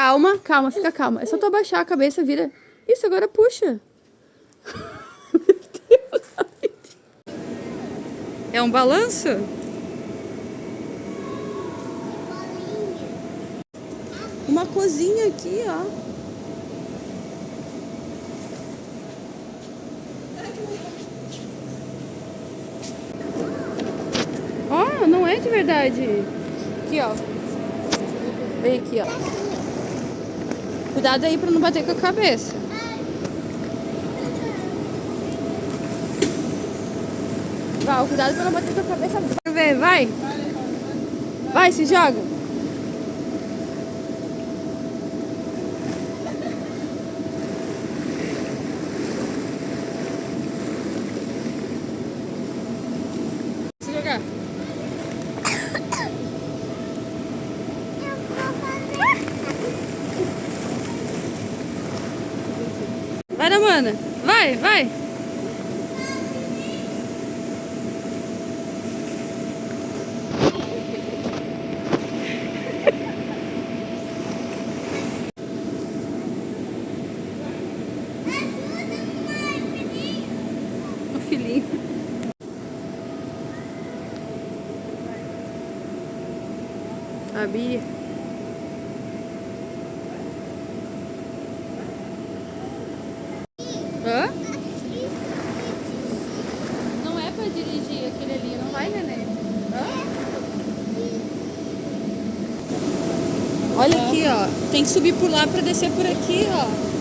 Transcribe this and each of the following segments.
Calma, calma, fica calma. É só tu abaixar a cabeça, vira. Isso, agora puxa. É um balanço? Uma cozinha aqui, ó. Ó, não é de verdade. Aqui, ó. Vem aqui, ó. Cuidado aí pra não bater com a cabeça. Vai, cuidado pra não bater com a cabeça. Quero ver, vai. Vai, se joga. Se jogar. Vai, Namana. Vai, vai. O filhinho. A Bia. Hã? Não é pra dirigir aquele ali, não vai, neném? Hã? Olha aqui, ó. Tem que subir por lá pra descer por aqui, ó.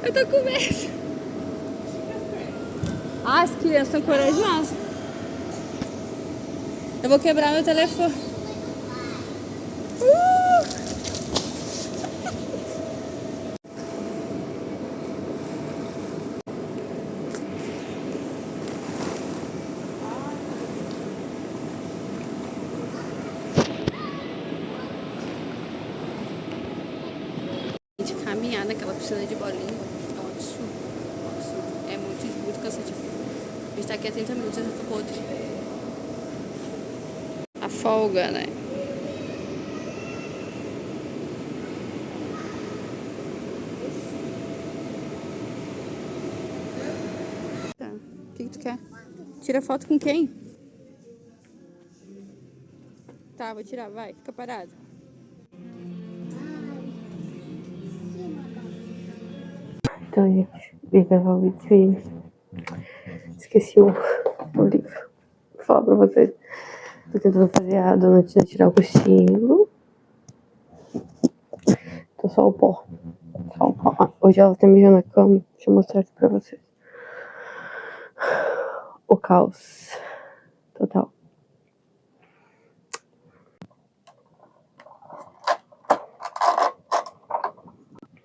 Eu tô com medo. Ah, as crianças são corajosas. Eu vou quebrar meu telefone. De caminhar naquela piscina de bolinha é um absurdo. Um absurdo. É muito cansativo. A gente tá aqui há 30 minutos e eu já tô podre. A folga, né? Tá. O que tu quer? Tira foto com quem? Tá, vou tirar, vai. Fica parado. Então, gente, vim gravar o vídeo e esqueci o livro. Vou falar pra vocês. Tô tentando fazer a dona Tina tirar o cochilo. Tô só o pó. Só o pó. Ah, hoje ela tá mijando na cama. Deixa eu mostrar aqui pra vocês. O caos total.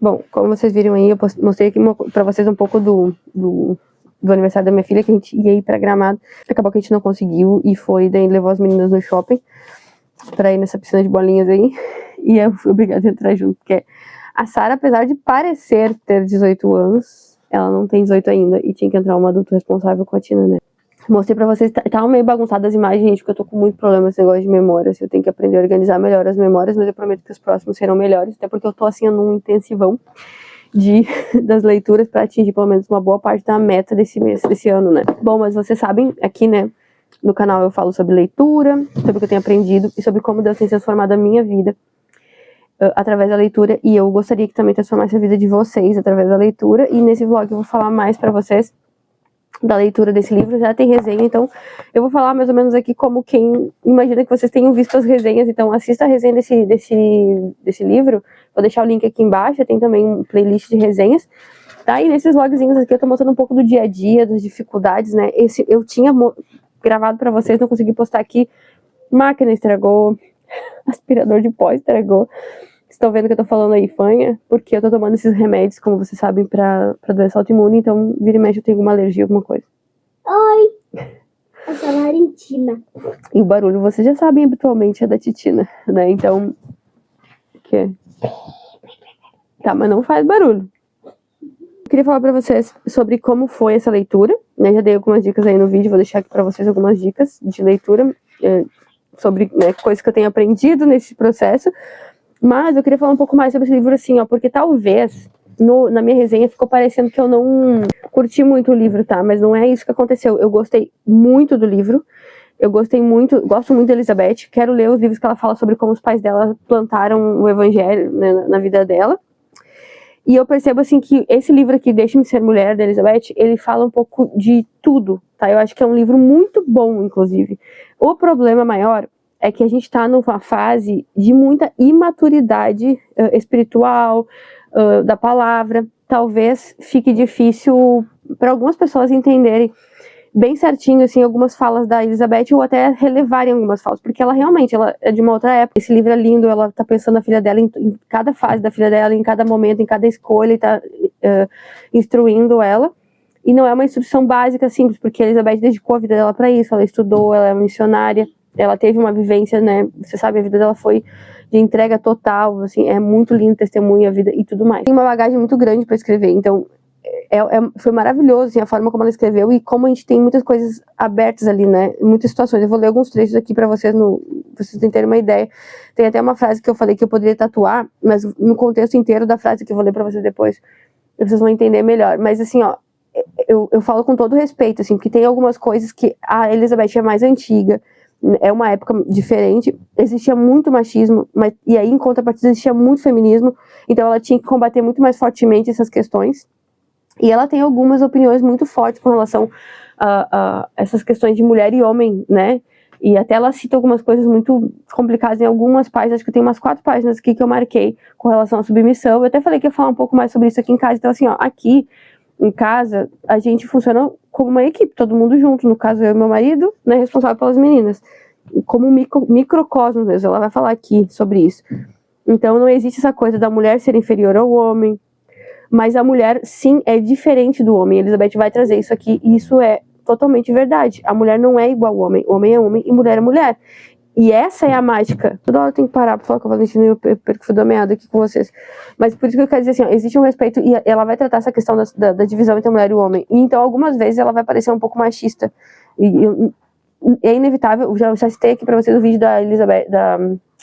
Bom, como vocês viram aí, eu mostrei aqui pra vocês um pouco do aniversário da minha filha, que a gente ia ir pra Gramado. Acabou que a gente não conseguiu e daí levou as meninas no shopping pra ir nessa piscina de bolinhas aí. E eu fui obrigada a entrar junto, porque a Sara, apesar de parecer ter 18 anos, ela não tem 18 ainda e tinha que entrar um adulto responsável com a Tina, né? Mostrei pra vocês, tava meio bagunçada as imagens, gente, porque eu tô com muito problema com esse negócio de memória, assim, eu tenho que aprender a organizar melhor as memórias, mas eu prometo que os próximos serão melhores, até porque eu tô, assim, num intensivão das leituras pra atingir pelo menos uma boa parte da meta desse mês, desse ano, né? Bom, mas vocês sabem, aqui, né, no canal eu falo sobre leitura, sobre o que eu tenho aprendido e sobre como Deus tem transformado a minha vida através da leitura, e eu gostaria que também transformasse a vida de vocês através da leitura, e nesse vlog eu vou falar mais pra vocês da leitura desse livro, já tem resenha, então eu vou falar mais ou menos aqui como quem imagina que vocês tenham visto as resenhas, então assista a resenha desse livro, vou deixar o link aqui embaixo, tem também um playlist de resenhas, tá? E nesses vlogzinhos aqui eu tô mostrando um pouco do dia a dia, das dificuldades, né, eu tinha gravado pra vocês, não consegui postar aqui, máquina estragou, aspirador de pó estragou. Estão vendo que eu tô falando aí fanha? Porque eu tô tomando esses remédios, como vocês sabem, pra doença autoimune. Então, vira e mexe eu tenho alguma alergia, alguma coisa. Oi! Essa Valentina. E o barulho, vocês já sabem habitualmente, é da Titina, né? Então, que tá, mas não faz barulho. Eu queria falar pra vocês sobre como foi essa leitura, né? Já dei algumas dicas aí no vídeo, vou deixar aqui pra vocês algumas dicas de leitura, sobre, né, coisas que eu tenho aprendido nesse processo. Mas eu queria falar um pouco mais sobre esse livro, assim, ó, porque talvez na minha resenha ficou parecendo que eu não curti muito o livro, tá? Mas não é isso que aconteceu. Eu gostei muito do livro. Eu gosto muito da Elizabeth. Quero ler os livros que ela fala sobre como os pais dela plantaram o evangelho, né, na vida dela. E eu percebo, assim, que esse livro aqui, Deixe-me Ser Mulher, da Elizabeth, ele fala um pouco de tudo, tá? Eu acho que é um livro muito bom, inclusive. O problema maior é que a gente tá numa fase de muita imaturidade espiritual, da palavra. Talvez fique difícil para algumas pessoas entenderem bem certinho, assim, algumas falas da Elizabeth, ou até relevarem algumas falas, porque ela realmente, ela é de uma outra época. Esse livro é lindo, ela tá pensando na filha dela, em cada fase da filha dela, em cada momento, em cada escolha, e tá instruindo ela. E não é uma instrução básica, simples, porque a Elizabeth dedicou a vida dela para isso, ela estudou, ela é missionária, ela teve uma vivência, né, você sabe, a vida dela foi de entrega total, assim, é muito lindo o testemunho, a vida e tudo mais. Tem uma bagagem muito grande para escrever, então foi maravilhoso, assim, a forma como ela escreveu e como a gente tem muitas coisas abertas ali, né, muitas situações. Eu vou ler alguns trechos aqui para vocês, vocês terem uma ideia. Tem até uma frase que eu falei que eu poderia tatuar, mas no contexto inteiro da frase que eu vou ler para vocês depois, vocês vão entender melhor. Mas assim, ó, eu falo com todo respeito, assim, porque tem algumas coisas que a Elizabeth é mais antiga, é uma época diferente, existia muito machismo, e aí em contrapartida existia muito feminismo, então ela tinha que combater muito mais fortemente essas questões, e ela tem algumas opiniões muito fortes com relação a essas questões de mulher e homem, né, e até ela cita algumas coisas muito complicadas em algumas páginas, acho que tem umas 4 páginas aqui que eu marquei com relação à submissão. Eu até falei que ia falar um pouco mais sobre isso aqui em casa, então assim, ó, aqui em casa, a gente funciona como uma equipe, todo mundo junto. No caso, eu e meu marido, né, responsável pelas meninas. Como um microcosmos mesmo, ela vai falar aqui sobre isso. Então, não existe essa coisa da mulher ser inferior ao homem. Mas a mulher, sim, é diferente do homem. A Elizabeth vai trazer isso aqui, e isso é totalmente verdade. A mulher não é igual ao homem. Homem é homem e mulher é mulher. E essa é a mágica. Toda hora eu tenho que parar pra falar com a Valentina e eu perco o fio da meada aqui com vocês. Mas por isso que eu quero dizer assim, ó, existe um respeito e ela vai tratar essa questão da divisão entre a mulher e o homem. E então, algumas vezes, ela vai parecer um pouco machista. E é inevitável, eu já citei aqui pra vocês o vídeo da Elizabeth, da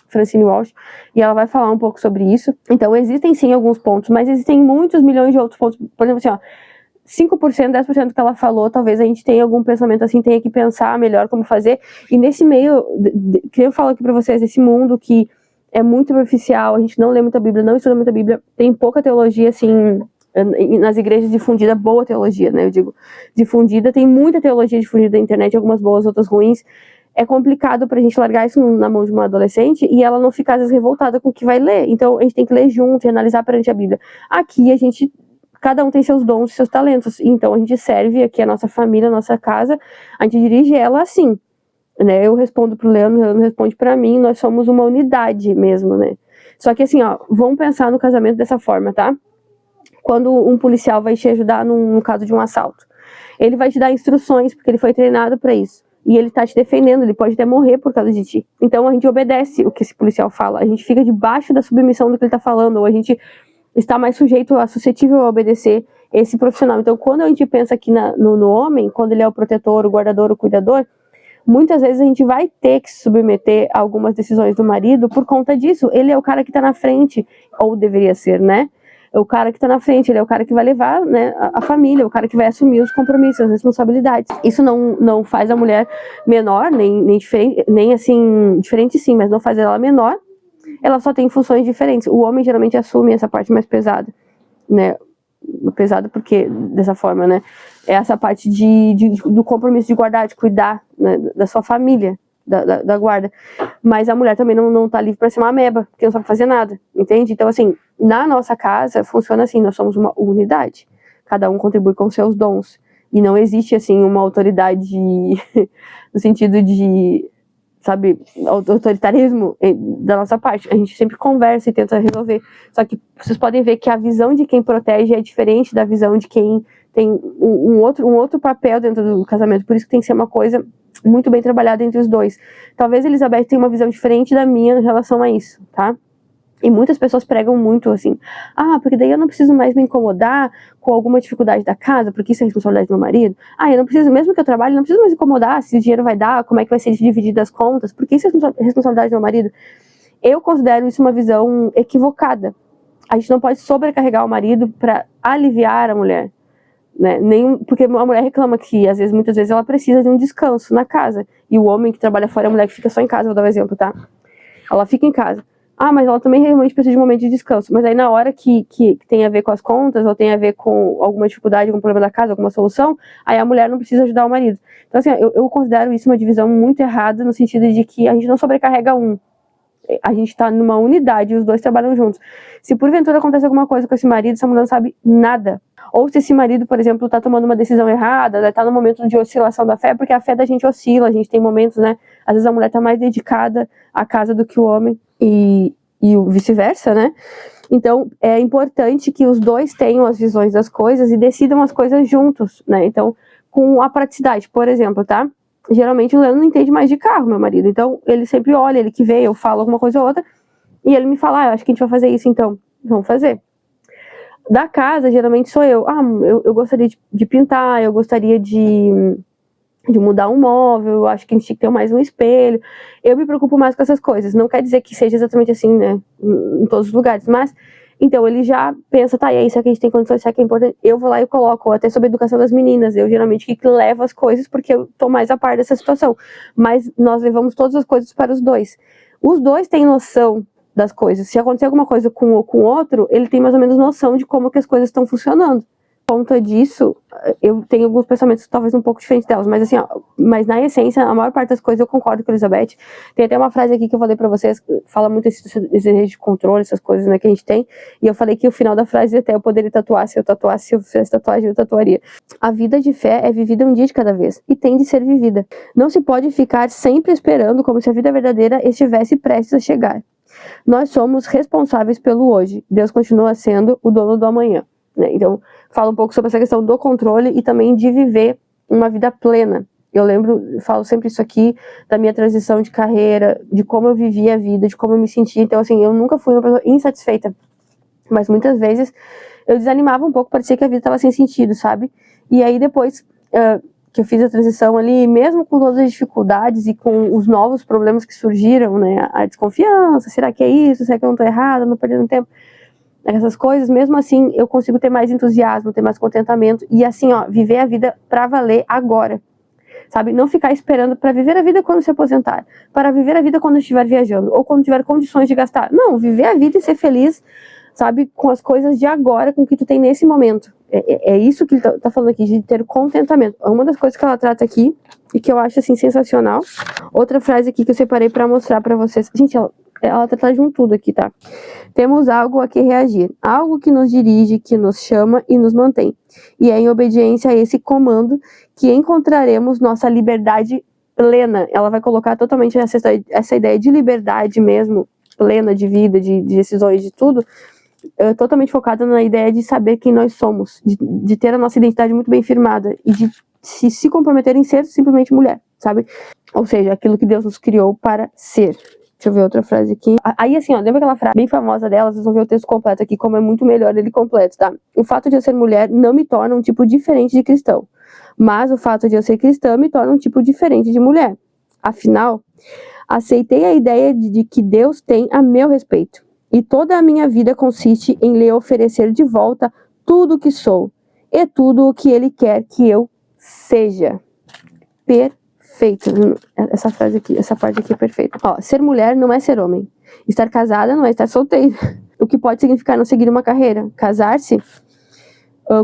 Francine Walsh, e ela vai falar um pouco sobre isso. Então, existem sim alguns pontos, mas existem muitos milhões de outros pontos. Por exemplo, assim, ó, 5%, 10% que ela falou, talvez a gente tenha algum pensamento assim, tenha que pensar melhor como fazer. E nesse meio, que eu falo aqui pra vocês, esse mundo que é muito superficial, a gente não lê muita Bíblia, não estuda muita Bíblia, tem pouca teologia, assim, nas igrejas difundida, boa teologia, né, eu digo, difundida, tem muita teologia difundida na internet, algumas boas, outras ruins. É complicado pra gente largar isso na mão de uma adolescente e ela não ficar, às vezes, revoltada com o que vai ler. Então, a gente tem que ler junto e analisar perante a Bíblia. Aqui, cada um tem seus dons, seus talentos. Então, a gente serve aqui a nossa família, a nossa casa, a gente dirige ela assim, né? Eu respondo pro Leandro, o Leandro responde pra mim, nós somos uma unidade mesmo, né? Só que assim, ó, vamos pensar no casamento dessa forma, tá? Quando um policial vai te ajudar no caso de um assalto, ele vai te dar instruções, porque ele foi treinado pra isso. E ele tá te defendendo, ele pode até morrer por causa de ti. Então, a gente obedece o que esse policial fala, a gente fica debaixo da submissão do que ele tá falando, ou a gente está mais suscetível a obedecer esse profissional. Então, quando a gente pensa aqui no homem, quando ele é o protetor, o guardador, o cuidador, muitas vezes a gente vai ter que se submeter a algumas decisões do marido por conta disso. Ele é o cara que está na frente, ou deveria ser, né? É o cara que está na frente, ele é o cara que vai levar, né, a família, o cara que vai assumir os compromissos, as responsabilidades. Isso não faz a mulher menor, nem diferente, nem assim, diferente sim, mas não faz ela menor. Ela só tem funções diferentes. O homem geralmente assume essa parte mais pesada, né? Pesada porque, dessa forma, né? É essa parte do compromisso de guardar, de cuidar, né, da sua família, da guarda. Mas a mulher também não tá livre para ser uma ameba, porque não sabe fazer nada, entende? Então, assim, na nossa casa funciona assim, nós somos uma unidade. Cada um contribui com seus dons. E não existe, assim, uma autoridade no sentido de, sabe, autoritarismo da nossa parte. A gente sempre conversa e tenta resolver. Só que vocês podem ver que a visão de quem protege é diferente da visão de quem tem um outro papel dentro do casamento. Por isso que tem que ser uma coisa muito bem trabalhada entre os dois. Talvez a Elizabeth tenha uma visão diferente da minha em relação a isso, tá? E muitas pessoas pregam muito assim, porque daí eu não preciso mais me incomodar com alguma dificuldade da casa, porque isso é responsabilidade do meu marido. Eu não preciso, mesmo que eu trabalhe, não preciso mais me incomodar se o dinheiro vai dar, como é que vai ser dividido as contas, porque isso é responsabilidade do meu marido. Eu considero isso uma visão equivocada. A gente não pode sobrecarregar o marido para aliviar a mulher, né? Porque a mulher reclama que, muitas vezes, ela precisa de um descanso na casa. E o homem que trabalha fora é a mulher que fica só em casa, vou dar um exemplo, tá? Ela fica em casa. Mas ela também realmente precisa de um momento de descanso. Mas aí na hora que tem a ver com as contas, ou tem a ver com alguma dificuldade, algum problema da casa, alguma solução, aí a mulher não precisa ajudar o marido. Então, assim, eu considero isso uma divisão muito errada, no sentido de que a gente não sobrecarrega um. A gente tá numa unidade e os dois trabalham juntos. Se porventura acontece alguma coisa com esse marido, essa mulher não sabe nada. Ou se esse marido, por exemplo, tá tomando uma decisão errada, tá no momento de oscilação da fé, porque a fé da gente oscila, a gente tem momentos, né? Às vezes a mulher tá mais dedicada à casa do que o homem, e o vice-versa, né? Então, é importante que os dois tenham as visões das coisas e decidam as coisas juntos, né? Então, com a praticidade, por exemplo, tá? Geralmente o Leandro não entende mais de carro, meu marido. Então, ele sempre olha, ele que vê, eu falo alguma coisa ou outra, e ele me fala, eu acho que a gente vai fazer isso, então. Vamos fazer. Da casa, geralmente sou eu. Eu gostaria de pintar, eu gostaria de mudar um móvel, eu acho que a gente tinha que ter mais um espelho. Eu me preocupo mais com essas coisas. Não quer dizer que seja exatamente assim, né, em todos os lugares, mas então ele já pensa, e aí, será que a gente tem condições, será que é importante? Eu vou lá e coloco, até sobre a educação das meninas, eu geralmente que levo as coisas, porque eu tô mais a par dessa situação, mas nós levamos todas as coisas para os dois. Os dois têm noção das coisas. Se acontecer alguma coisa com o outro, ele tem mais ou menos noção de como que as coisas estão funcionando. Por conta disso, eu tenho alguns pensamentos talvez um pouco diferentes delas, mas assim, mas na essência, a maior parte das coisas eu concordo com a Elizabeth. Tem até uma frase aqui que eu vou ler pra vocês, fala muito esse desejo de controle, essas coisas, né, que a gente tem, e eu falei que o final da frase até eu poderia tatuar, se eu fizesse tatuagem, eu tatuaria. A vida de fé é vivida um dia de cada vez, e tem de ser vivida. Não se pode ficar sempre esperando como se a vida verdadeira estivesse prestes a chegar. Nós somos responsáveis pelo hoje. Deus continua sendo o dono do amanhã, né? Então, falo um pouco sobre essa questão do controle e também de viver uma vida plena. Eu falo sempre isso aqui, da minha transição de carreira, de como eu vivia a vida, de como eu me sentia. Então, assim, eu nunca fui uma pessoa insatisfeita, mas muitas vezes eu desanimava um pouco, parecia que a vida estava sem sentido, sabe? E aí depois que eu fiz a transição ali, mesmo com todas as dificuldades e com os novos problemas que surgiram, né, a desconfiança, será que é isso, será que eu não tô errada, não perdendo tempo, essas coisas, mesmo assim, eu consigo ter mais entusiasmo, ter mais contentamento, e assim, viver a vida pra valer agora, sabe? Não ficar esperando para viver a vida quando se aposentar, para viver a vida quando estiver viajando, ou quando tiver condições de gastar. Não, viver a vida e ser feliz, sabe, com as coisas de agora, com o que tu tem nesse momento. É isso que ele tá falando aqui, de ter contentamento. É uma das coisas que ela trata aqui, e que eu acho, assim, sensacional. Outra frase aqui que eu separei para mostrar para vocês. Gente, ela trata de um tudo aqui, tá? Temos algo a que reagir, algo que nos dirige, que nos chama e nos mantém. E é em obediência a esse comando que encontraremos nossa liberdade plena. Ela vai colocar totalmente essa ideia de liberdade mesmo, plena de vida, de decisões, de tudo, totalmente focada na ideia de saber quem nós somos, de ter a nossa identidade muito bem firmada e de se comprometer em ser simplesmente mulher, sabe? Ou seja, aquilo que Deus nos criou para ser. Deixa eu ver outra frase aqui. Aí, assim, lembra aquela frase bem famosa dela? Vocês vão ver o texto completo aqui, como é muito melhor ele completo, tá? O fato de eu ser mulher não me torna um tipo diferente de cristão, mas o fato de eu ser cristã me torna um tipo diferente de mulher. Afinal, aceitei a ideia de que Deus tem a meu respeito, e toda a minha vida consiste em lhe oferecer de volta tudo o que sou, e tudo o que Ele quer que eu seja. Perfeito. Essa frase aqui, essa parte aqui é perfeita. Ser mulher não é ser homem. Estar casada não é estar solteira. O que pode significar não seguir uma carreira. Casar-se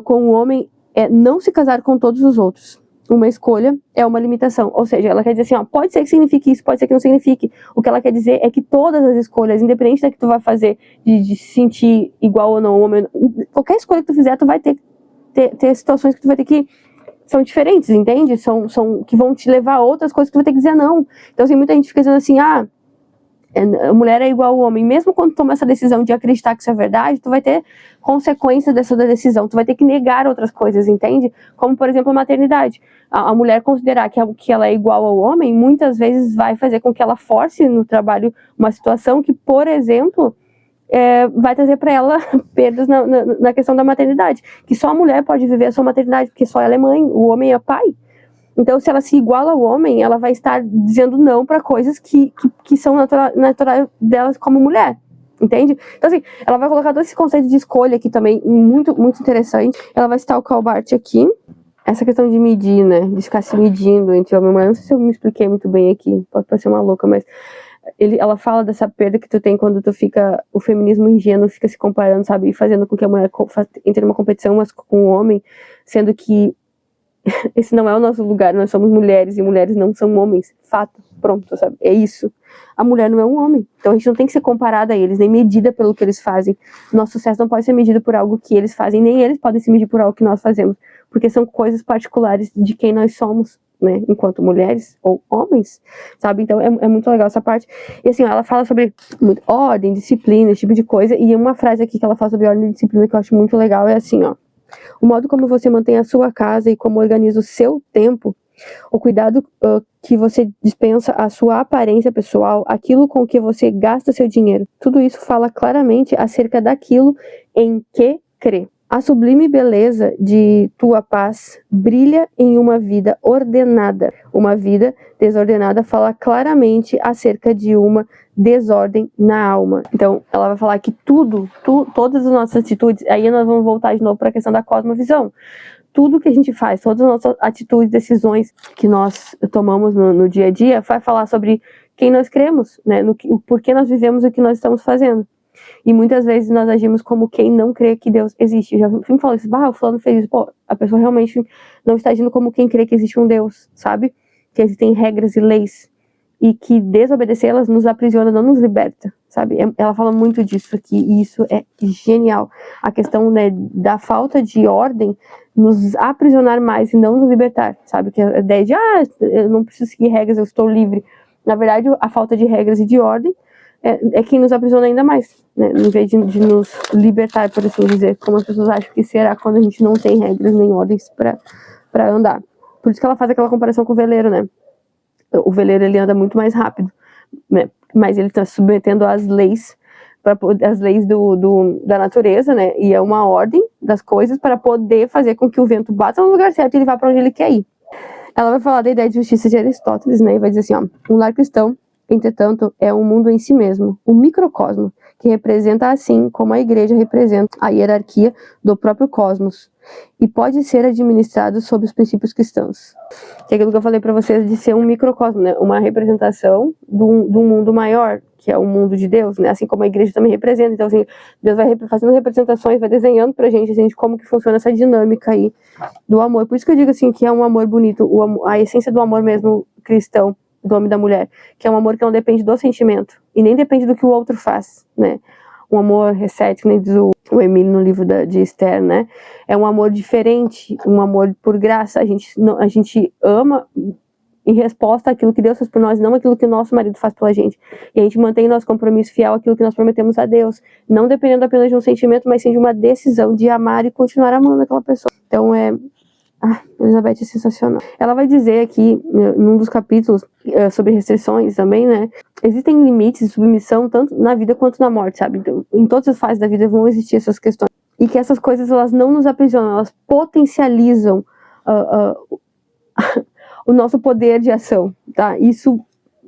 com um homem é não se casar com todos os outros. Uma escolha é uma limitação. Ou seja, ela quer dizer assim, pode ser que signifique isso, pode ser que não signifique. O que ela quer dizer é que todas as escolhas, independente da que tu vai fazer, de se sentir igual ou não, homem, qualquer escolha que tu fizer, tu vai ter situações que tu vai ter que são diferentes, entende? São que vão te levar a outras coisas que tu vai ter que dizer não. Então, assim, muita gente fica dizendo assim, A mulher é igual ao homem. Mesmo quando toma essa decisão de acreditar que isso é verdade, tu vai ter consequências dessa decisão. Tu vai ter que negar outras coisas, entende? Como, por exemplo, a maternidade. A mulher considerar que ela é igual ao homem, muitas vezes vai fazer com que ela force no trabalho uma situação que, por exemplo, vai trazer para ela perdas na questão da maternidade. Que só a mulher pode viver a sua maternidade, porque só ela é mãe, o homem é pai. Então, se ela se iguala ao homem, ela vai estar dizendo não para coisas que são naturais delas como mulher, entende? Então, assim, ela vai colocar todo esse conceito de escolha aqui também, muito, muito interessante. Ela vai citar o Calbart aqui, essa questão de medir, né, de ficar se medindo entre homem e mulher. Não sei se eu me expliquei muito bem aqui, pode parecer uma louca, mas ela fala dessa perda que tu tem quando tu fica, o feminismo ingênuo fica se comparando, sabe, e fazendo com que a mulher entre numa competição mas com o homem, sendo que esse não é o nosso lugar, nós somos mulheres e mulheres não são homens, fato, pronto, sabe, é isso. A mulher não é um homem, então a gente não tem que ser comparada a eles, nem medida pelo que eles fazem. Nosso sucesso não pode ser medido por algo que eles fazem, nem eles podem se medir por algo que nós fazemos, porque são coisas particulares de quem nós somos, né, enquanto mulheres ou homens, sabe, então é muito legal essa parte. E assim, ela fala sobre ordem, disciplina, esse tipo de coisa, e uma frase aqui que ela fala sobre ordem e disciplina que eu acho muito legal é assim, ó: o modo como você mantém a sua casa e como organiza o seu tempo, o cuidado que você dispensa à sua aparência pessoal, aquilo com que você gasta seu dinheiro, tudo isso fala claramente acerca daquilo em que crê. A sublime beleza de tua paz brilha em uma vida ordenada. Uma vida desordenada fala claramente acerca de uma desordem na alma. Então, ela vai falar que todas as nossas atitudes, aí nós vamos voltar de novo para a questão da cosmovisão. Tudo que a gente faz, todas as nossas atitudes, decisões que nós tomamos no dia a dia, vai falar sobre quem nós cremos, né? O porquê nós vivemos o que nós estamos fazendo. E muitas vezes nós agimos como quem não crê que Deus existe. Eu já falo isso, o fulano fez isso. Pô, a pessoa realmente não está agindo como quem crê que existe um Deus, sabe? Que existem regras e leis. E que desobedecê-las nos aprisiona, não nos liberta, sabe? Ela fala muito disso aqui, e isso é genial. A questão, né, da falta de ordem nos aprisionar mais e não nos libertar, sabe? Que a ideia de, eu não preciso seguir regras, eu estou livre. Na verdade, a falta de regras e de ordem é quem nos aprisiona ainda mais, né? Em vez de nos libertar, por assim dizer, como as pessoas acham que será quando a gente não tem regras nem ordens para andar. Por isso que ela faz aquela comparação com o veleiro, né? O veleiro, ele anda muito mais rápido, né? Mas ele está submetendo às leis, as leis da natureza, né? E é uma ordem das coisas para poder fazer com que o vento bata no lugar certo e ele vá para onde ele quer ir. Ela vai falar da ideia de justiça de Aristóteles, né? E vai dizer assim, ó: um lar cristão, entretanto, é um mundo em si mesmo, um microcosmo, que representa assim como a igreja representa a hierarquia do próprio cosmos, e pode ser administrado sob os princípios cristãos. Que é aquilo que eu falei para vocês de ser um microcosmo, né? Uma representação de um mundo maior, que é o mundo de Deus, né? Assim como a igreja também representa. Então, assim, Deus vai fazendo representações, vai desenhando pra gente, assim, de como que funciona essa dinâmica aí do amor. Por isso que eu digo, assim, que é um amor bonito, a essência do amor mesmo cristão, do homem e da mulher, que é um amor que não depende do sentimento, e nem depende do que o outro faz, né? Um amor recético, nem diz o Emílio no livro de Esther, né? É um amor diferente, um amor por graça. A gente ama em resposta àquilo que Deus faz por nós, não aquilo que o nosso marido faz pela gente. E a gente mantém nosso compromisso fiel àquilo que nós prometemos a Deus, não dependendo apenas de um sentimento, mas sim de uma decisão de amar e continuar amando aquela pessoa. Então Elizabeth é sensacional. Ela vai dizer aqui, num dos capítulos, sobre restrições também, né? Existem limites de submissão tanto na vida quanto na morte, sabe? Então, em todas as fases da vida vão existir essas questões. E que essas coisas, elas não nos aprisionam, elas potencializam o nosso poder de ação, tá? Isso,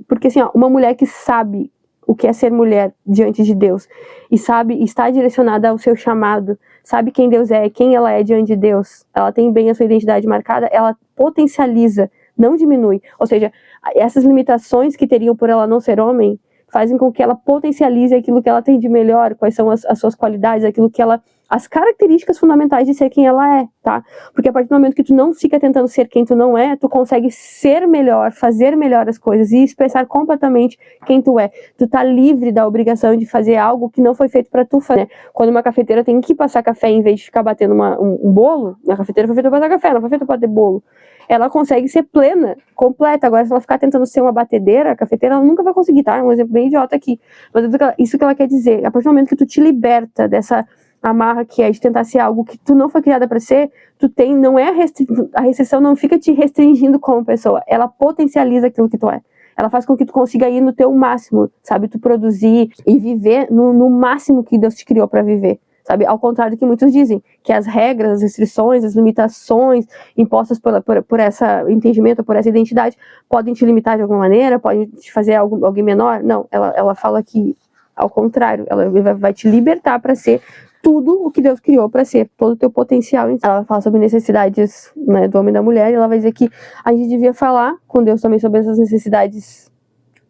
porque assim, uma mulher que sabe o que é ser mulher diante de Deus, e sabe, está direcionada ao seu chamado, sabe quem Deus é, quem ela é diante de Deus, ela tem bem a sua identidade marcada, ela potencializa, não diminui. Ou seja, essas limitações que teriam por ela não ser homem, fazem com que ela potencialize aquilo que ela tem de melhor, quais são as suas qualidades, aquilo que as características fundamentais de ser quem ela é, tá? Porque a partir do momento que tu não fica tentando ser quem tu não é, tu consegue ser melhor, fazer melhor as coisas e expressar completamente quem tu é. Tu tá livre da obrigação de fazer algo que não foi feito pra tu fazer. Quando uma cafeteira tem que passar café em vez de ficar batendo um bolo, a cafeteira foi feita pra passar café, não foi feita pra bater bolo. ela consegue ser plena, completa. Agora, se ela ficar tentando ser uma batedeira, cafeteira, ela nunca vai conseguir, tá? Um exemplo bem idiota aqui. Mas isso que ela quer dizer, a partir do momento que tu te liberta dessa amarra que é de tentar ser algo que tu não foi criada para ser, tu tem, não é a restrição não fica te restringindo como pessoa, ela potencializa aquilo que tu é. Ela faz com que tu consiga ir no teu máximo, sabe? Tu produzir e viver no máximo que Deus te criou para viver, sabe? Ao contrário do que muitos dizem, que as regras, as restrições, as limitações impostas por esse entendimento, por essa identidade, podem te limitar de alguma maneira, podem te fazer alguém menor. Não, ela fala que, ao contrário, ela vai te libertar para ser tudo o que Deus criou para ser, todo o teu potencial. Ela fala sobre necessidades, né, do homem e da mulher, e ela vai dizer que a gente devia falar com Deus também sobre essas necessidades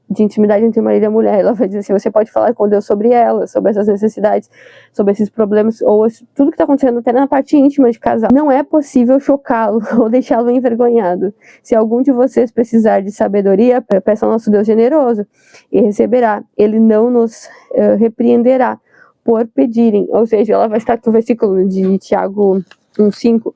de intimidade entre o marido e a mulher. Ela vai dizer assim, você pode falar com Deus sobre elas, sobre essas necessidades, sobre esses problemas, ou tudo que está acontecendo até na parte íntima de casal. Não é possível chocá-lo ou deixá-lo envergonhado. Se algum de vocês precisar de sabedoria, peça ao nosso Deus generoso e receberá. Ele não nos repreenderá por pedirem. Ou seja, ela vai estar com o versículo de Tiago 1:5,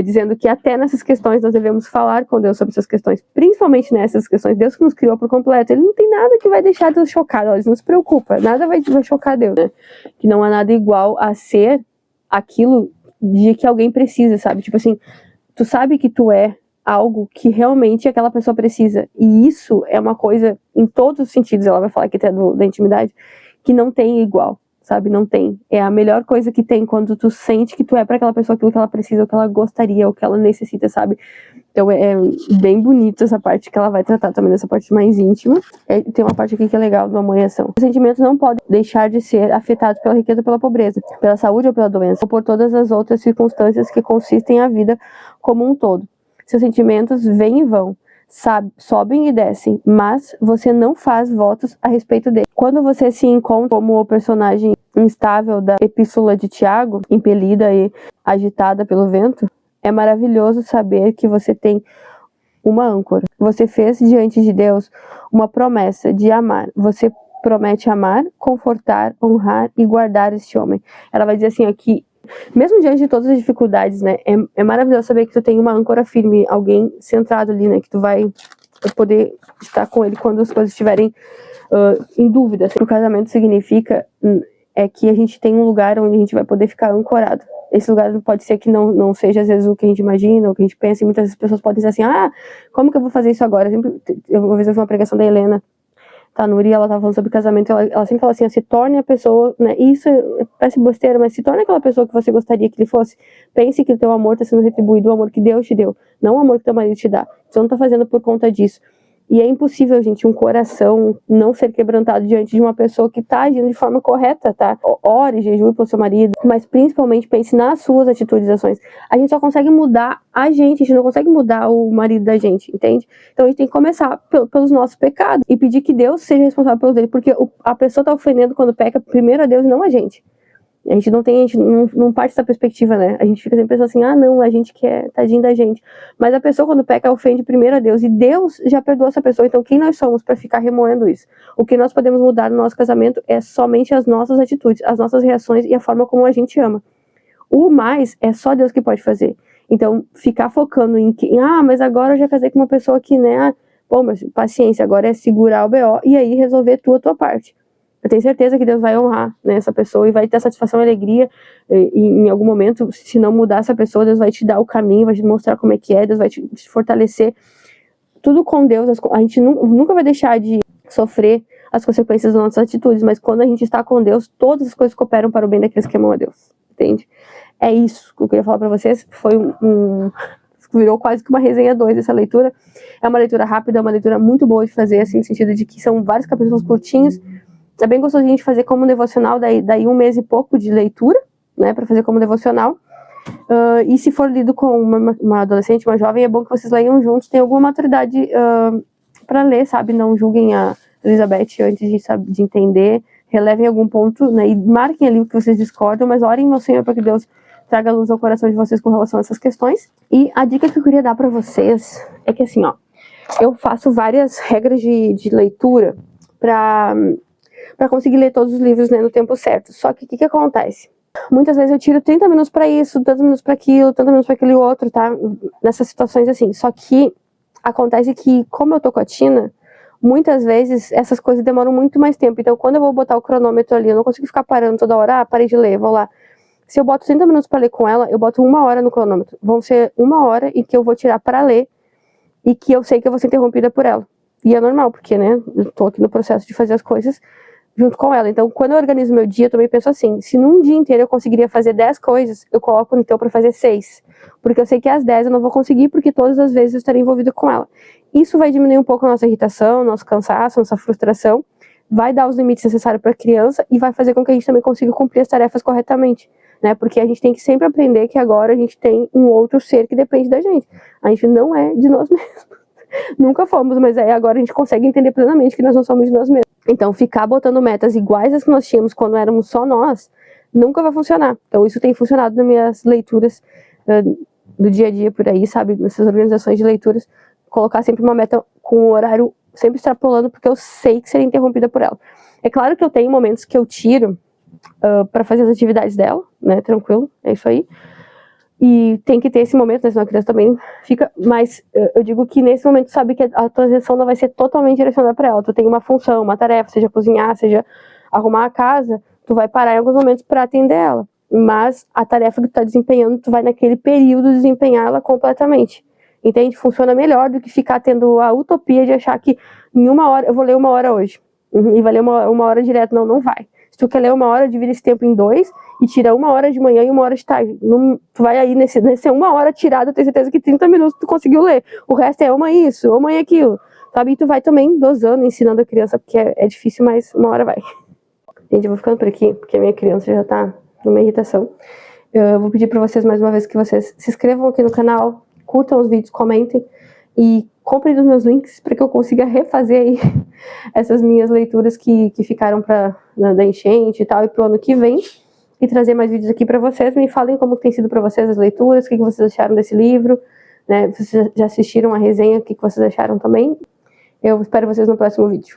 dizendo que até nessas questões nós devemos falar com Deus sobre essas questões, principalmente nessas questões. Deus que nos criou por completo, ele não tem nada que vai deixar Deus chocado, ele não se preocupa, nada vai chocar Deus, né? Que não há nada igual a ser aquilo de que alguém precisa, sabe? Tipo assim, tu sabe que tu é algo que realmente aquela pessoa precisa, e isso é uma coisa, em todos os sentidos, ela vai falar aqui até da intimidade, que não tem igual, sabe? Não tem. É a melhor coisa que tem quando tu sente que tu é para aquela pessoa aquilo que ela precisa, o que ela gostaria, o que ela necessita, sabe? Então é bem bonito essa parte que ela vai tratar também, nessa parte mais íntima. Tem uma parte aqui que é legal do amor e ação. Os sentimentos não podem deixar de ser afetados pela riqueza ou pela pobreza, pela saúde ou pela doença, ou por todas as outras circunstâncias que consistem a vida como um todo. Seus sentimentos vêm e vão, sobem e descem, mas você não faz votos a respeito dele. Quando você se encontra como o personagem instável da epístola de Tiago, impelida e agitada pelo vento, é maravilhoso saber que você tem uma âncora. Você fez diante de Deus uma promessa de amar. Você promete amar, confortar, honrar e guardar este homem. Ela vai dizer assim aqui, mesmo diante de todas as dificuldades, né, é maravilhoso saber que tu tem uma âncora firme, alguém centrado ali, né, que tu vai poder estar com ele quando as coisas estiverem em dúvida. O que o casamento significa é que a gente tem um lugar onde a gente vai poder ficar ancorado. Esse lugar pode ser que não seja às vezes o que a gente imagina, o que a gente pensa, e muitas vezes as pessoas podem dizer assim, como que eu vou fazer isso agora? Uma vez eu vi uma pregação da Helena Tanuri, ela estava falando sobre casamento, ela sempre fala assim, se torne a pessoa, né, isso parece besteira, mas se torne aquela pessoa que você gostaria que ele fosse. Pense que o teu amor está sendo retribuído, o amor que Deus te deu, não o amor que teu marido te dá. Você não está fazendo por conta disso. E é impossível, gente, um coração não ser quebrantado diante de uma pessoa que está agindo de forma correta, tá? Ore, jejue pelo seu marido, mas principalmente pense nas suas atitudes e ações. A gente só consegue mudar a gente não consegue mudar o marido da gente, entende? Então a gente tem que começar pelos nossos pecados e pedir que Deus seja responsável pelos dele, porque a pessoa está ofendendo quando peca primeiro a Deus e não a gente. A gente não parte dessa perspectiva, né? A gente fica sempre pensando assim, não, a gente quer, tadinho da gente. Mas a pessoa quando peca ofende primeiro a Deus, e Deus já perdoou essa pessoa, então quem nós somos para ficar remoendo isso? O que nós podemos mudar no nosso casamento é somente as nossas atitudes, as nossas reações e a forma como a gente ama. O mais é só Deus que pode fazer. Então, ficar focando em que, mas agora eu já casei com uma pessoa que, né, mas paciência, agora é segurar o BO e aí resolver a tua parte. Eu tenho certeza que Deus vai honrar, né, essa pessoa e vai ter satisfação e alegria e em algum momento, se não mudar essa pessoa, Deus vai te dar o caminho, vai te mostrar como é que é, Deus vai te fortalecer. Tudo com Deus, a gente nunca vai deixar de sofrer as consequências das nossas atitudes, mas quando a gente está com Deus, todas as coisas cooperam para o bem daqueles que amam a Deus, entende? É isso que eu queria falar para vocês, foi virou quase que uma resenha 2 essa leitura. É uma leitura rápida, é uma leitura muito boa de fazer, assim, no sentido de que são vários capítulos curtinhos. É bem gostosinho de fazer como devocional, daí 1 mês e pouco de leitura, né, para fazer como devocional. E se for lido com uma adolescente, uma jovem, é bom que vocês leiam juntos, tem alguma maturidade para ler, sabe? Não julguem a Elizabeth antes de entender, relevem algum ponto, né, e marquem ali o que vocês discordam, mas orem ao Senhor para que Deus traga luz ao coração de vocês com relação a essas questões. E a dica que eu queria dar para vocês é que, assim, eu faço várias regras de leitura para conseguir ler todos os livros, né, no tempo certo. Só que o que acontece? Muitas vezes eu tiro 30 minutos pra isso, tantos minutos pra aquilo, tantos minutos pra aquele outro, tá? Nessas situações assim. Só que acontece que, como eu tô com a Tina, muitas vezes essas coisas demoram muito mais tempo. Então, quando eu vou botar o cronômetro ali, eu não consigo ficar parando toda hora. Ah, parei de ler, vou lá. Se eu boto 30 minutos pra ler com ela, eu boto 1 hora no cronômetro. Vão ser 1 hora e que eu vou tirar pra ler e que eu sei que eu vou ser interrompida por ela. E é normal, porque, né, eu tô aqui no processo de fazer as coisas junto com ela. Então, quando eu organizo meu dia, eu também penso assim, se num dia inteiro eu conseguiria fazer 10 coisas, eu coloco então pra fazer 6. Porque eu sei que às 10 eu não vou conseguir, porque todas as vezes eu estarei envolvida com ela. Isso vai diminuir um pouco a nossa irritação, nosso cansaço, nossa frustração, vai dar os limites necessários para a criança e vai fazer com que a gente também consiga cumprir as tarefas corretamente, né? Porque a gente tem que sempre aprender que agora a gente tem um outro ser que depende da gente. A gente não é de nós mesmos. Nunca fomos, mas aí agora a gente consegue entender plenamente que nós não somos de nós mesmos. Então, ficar botando metas iguais às que nós tínhamos quando éramos só nós, nunca vai funcionar. Então, isso tem funcionado nas minhas leituras do dia a dia por aí, sabe? Nessas organizações de leituras, colocar sempre uma meta com o horário sempre extrapolando, porque eu sei que seria interrompida por ela. É claro que eu tenho momentos que eu tiro para fazer as atividades dela, né? Tranquilo, é isso aí. E tem que ter esse momento, né? Senão a criança também fica. Mas eu digo que nesse momento, sabe que a tua atenção não vai ser totalmente direcionada para ela. Tu tem uma função, uma tarefa, seja cozinhar, seja arrumar a casa, tu vai parar em alguns momentos para atender ela. Mas a tarefa que tu tá desempenhando, tu vai naquele período desempenhar ela completamente. Entende? Funciona melhor do que ficar tendo a utopia de achar que em 1 hora, eu vou ler 1 hora hoje. E vai ler uma hora direto. Não, não vai. Se tu quer ler 1 hora, divide esse tempo em 2 e tira 1 hora de manhã e 1 hora de tarde. Não, tu vai aí nesse 1 hora tirada, eu tenho certeza que 30 minutos tu conseguiu ler. O resto é uma isso, uma aquilo. Sabe? E tu vai também dosando, ensinando a criança, porque é difícil, mas 1 hora vai. Gente, eu vou ficando por aqui, porque a minha criança já tá numa irritação. Eu vou pedir pra vocês mais uma vez que vocês se inscrevam aqui no canal, curtam os vídeos, comentem e comprem os meus links para que eu consiga refazer aí essas minhas leituras que ficaram da enchente e tal, e pro ano que vem, e trazer mais vídeos aqui para vocês. Me falem como tem sido para vocês as leituras, o que vocês acharam desse livro, né? Vocês já assistiram a resenha, o que vocês acharam também. Eu espero vocês no próximo vídeo.